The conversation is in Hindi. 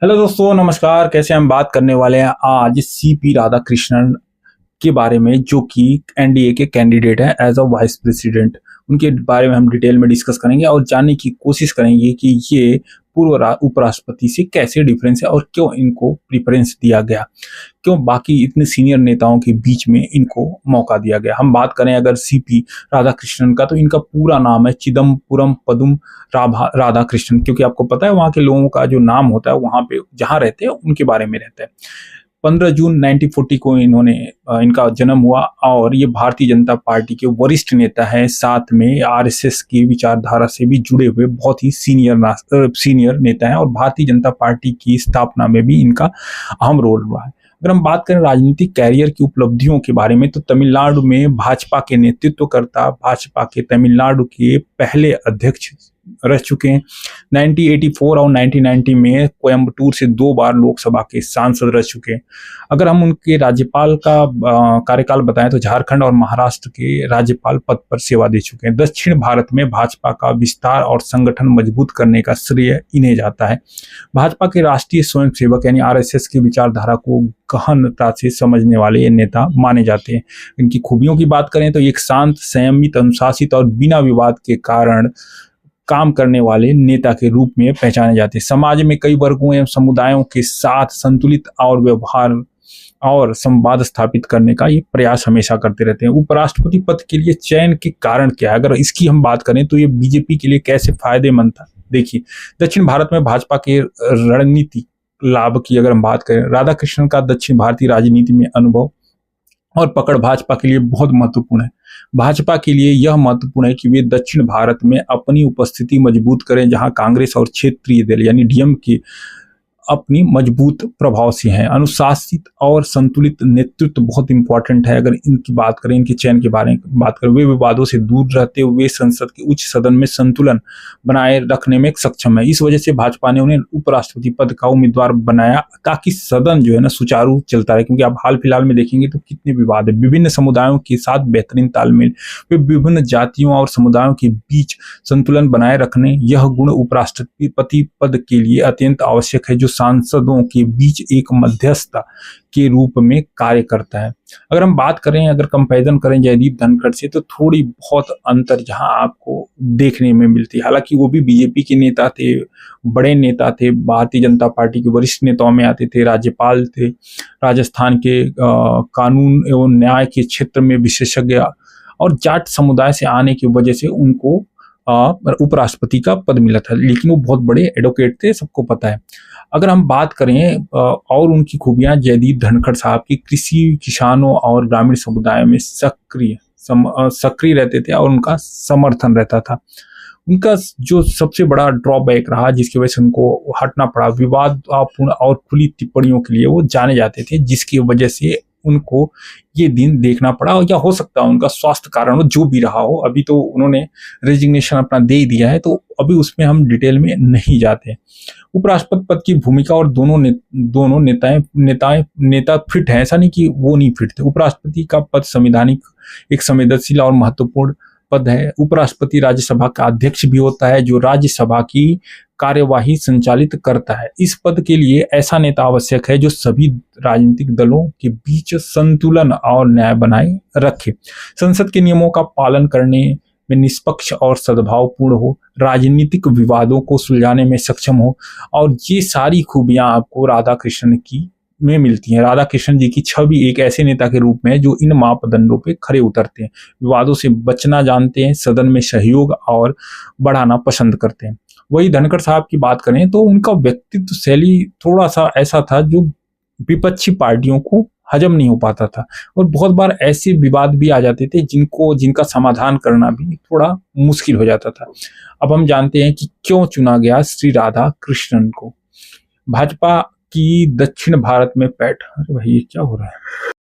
हेलो दोस्तों, नमस्कार। कैसे हम बात करने वाले हैं आज सीपी राधाकृष्णन के बारे में, जो कि एनडीए के कैंडिडेट हैं एज अ वाइस प्रेसिडेंट। उनके बारे में हम डिटेल में डिस्कस करेंगे और जानने की कोशिश करेंगे कि ये उपराष्ट्रपति से कैसे डिफरेंस है और क्यों इनको प्रेफरेंस दिया गया, क्यों बाकी इतने सीनियर नेताओं के बीच में इनको मौका दिया गया। हम बात करें अगर सीपी राधाकृष्णन का, तो इनका पूरा नाम है चिदम्बरम पदुम राधाकृष्णन, क्योंकि आपको पता है वहाँ के लोगों का जो नाम होता है वहाँ पे जहाँ रहते हैं उनके बारे में रहता है। 15 जून 1940 को इनका जन्म हुआ और ये भारतीय जनता पार्टी के वरिष्ठ नेता हैं। साथ में आरएसएस की विचारधारा से भी जुड़े हुए बहुत ही सीनियर नेता हैं और भारतीय जनता पार्टी की स्थापना में भी इनका अहम रोल रहा है। अगर हम बात करें राजनीतिक कैरियर की उपलब्धियों के बारे में, तो तमिलनाडु में भाजपा के नेतृत्वकर्ता, भाजपा के तमिलनाडु के पहले अध्यक्ष रह चुके हैं। 1984 और 1990 में कोयम्बटूर से 2 बार लोकसभा के सांसद रह चुके हैं। अगर हम उनके राज्यपाल का कार्यकाल बताएं, तो झारखंड और महाराष्ट्र के राज्यपाल पद पर सेवा दे चुके हैं। दक्षिण भारत में भाजपा का विस्तार और संगठन मजबूत करने का श्रेय इन्हें जाता है। भाजपा के राष्ट्रीय स्वयंसेवक यानी आरएसएस की विचारधारा को गहनता से समझने वाले ये नेता माने जाते हैं। इनकी खूबियों की बात करें तो एक शांत, संयमित, अनुशासित और बिना विवाद के कारण काम करने वाले नेता के रूप में पहचाने जाते हैं। समाज में कई वर्गों एवं समुदायों के साथ संतुलित और व्यवहार और संवाद स्थापित करने का ये प्रयास हमेशा करते रहते हैं। उपराष्ट्रपति पद के लिए चयन के कारण क्या है, अगर इसकी हम बात करें तो ये बीजेपी के लिए कैसे फायदेमंद था। देखिए, दक्षिण भारत में भाजपा के रणनीति लाभ की अगर हम बात करें, राधाकृष्णन का दक्षिण भारतीय राजनीति में अनुभव और पकड़ भाजपा के लिए बहुत महत्वपूर्ण है। भाजपा के लिए यह महत्वपूर्ण है कि वे दक्षिण भारत में अपनी उपस्थिति मजबूत करें, जहां कांग्रेस और क्षेत्रीय दल यानी डीएमके अपनी मजबूत प्रभाव से हैं। अनुशासित और संतुलित नेतृत्व बहुत इंपॉर्टेंट है। अगर इनकी बात करें, इनके चयन के बारे में बात करें, वे विवादों से दूर रहते हुए संसद के उच्च सदन में संतुलन बनाए रखने में सक्षम है। इस वजह से भाजपा ने उन्हें उपराष्ट्रपति पद का उम्मीदवार बनाया, ताकि सदन जो है ना सुचारू चलता रहे। क्योंकि आप हाल फिलहाल में देखेंगे तो कितने विवाद है। विभिन्न समुदायों के साथ बेहतरीन तालमेल, वे विभिन्न जातियों और समुदायों के बीच संतुलन बनाए रखने, यह गुण उपराष्ट्रपति पद के लिए अत्यंत आवश्यक है, जो सांसदों के बीच एक मध्यस्थ के रूप में कार्य करता है। अगर हम बात करें, अगर कंपैरिजन करें जयदीप धनखड़ से, तो थोड़ी बहुत अंतर जहां आपको देखने में मिलती है। हालांकि वो भी बीजेपी के नेता थे, बड़े नेता थे, भारतीय जनता पार्टी के वरिष्ठ नेताओं में आते थे, राज्यपाल थे, राजस्थान के कानून एवं न्याय के क्षेत्र में विशेषज्ञ और जाट समुदाय से आने की वजह से उनको उपराष्ट्रपति का पद मिला था। लेकिन वो बहुत बड़े एडवोकेट थे, सबको पता है। अगर हम बात करें और उनकी खूबियां, जयदीप धनखड़ साहब की कृषि, किसानों और ग्रामीण समुदाय में सक्रिय रहते थे और उनका समर्थन रहता था। उनका जो सबसे बड़ा ड्रॉबैक रहा, जिसकी वजह से उनको हटना पड़ा, विवादपूर्ण और खुली टिप्पणियों के लिए वो जाने जाते थे, जिसकी वजह से उनको ये दिन देखना पड़ा। या हो सकता है उनका स्वास्थ्य कारण हो, जो भी रहा हो। अभी तो उन्होंने रेजिग्नेशन अपना दे दिया है, तो अभी उसमें हम डिटेल में नहीं जाते। उपराष्ट्रपति पद की भूमिका और दोनों नेता फिट हैं, ऐसा नहीं कि वो नहीं फिट थे। उपराष्ट्रपति का पद संवैधानिक एक संवेदनशील और महत्वपूर्ण पद है। उपराष्ट्रपति राज्यसभा का अध्यक्ष भी होता है, जो राज्यसभा की कार्यवाही संचालित करता है। इस पद के लिए ऐसा नेता आवश्यक है जो सभी राजनीतिक दलों के बीच संतुलन और न्याय बनाए रखे, संसद के नियमों का पालन करने में निष्पक्ष और सद्भावपूर्ण हो, राजनीतिक विवादों को सुलझाने में सक्षम हो। और ये सारी खूबियां आपको राधाकृष्णन की में मिलती हैं। राधाकृष्णन जी की छवि एक ऐसे नेता के रूप में है जो इन मापदंडों पे खरे उतरते हैं, विवादों से बचना जानते हैं, सदन में सहयोग और बढ़ाना पसंद करते हैं। वही धनखड़ साहब की बात करें तो उनका व्यक्तित्व शैली थोड़ा सा ऐसा था जो विपक्षी पार्टियों को हजम नहीं हो पाता था, और बहुत बार ऐसे विवाद भी आ जाते थे जिनका समाधान करना भी थोड़ा मुश्किल हो जाता था। अब हम जानते हैं कि क्यों चुना गया श्री राधा कृष्णन को। भाजपा की दक्षिण भारत में अरे भाई ये क्या हो रहा है।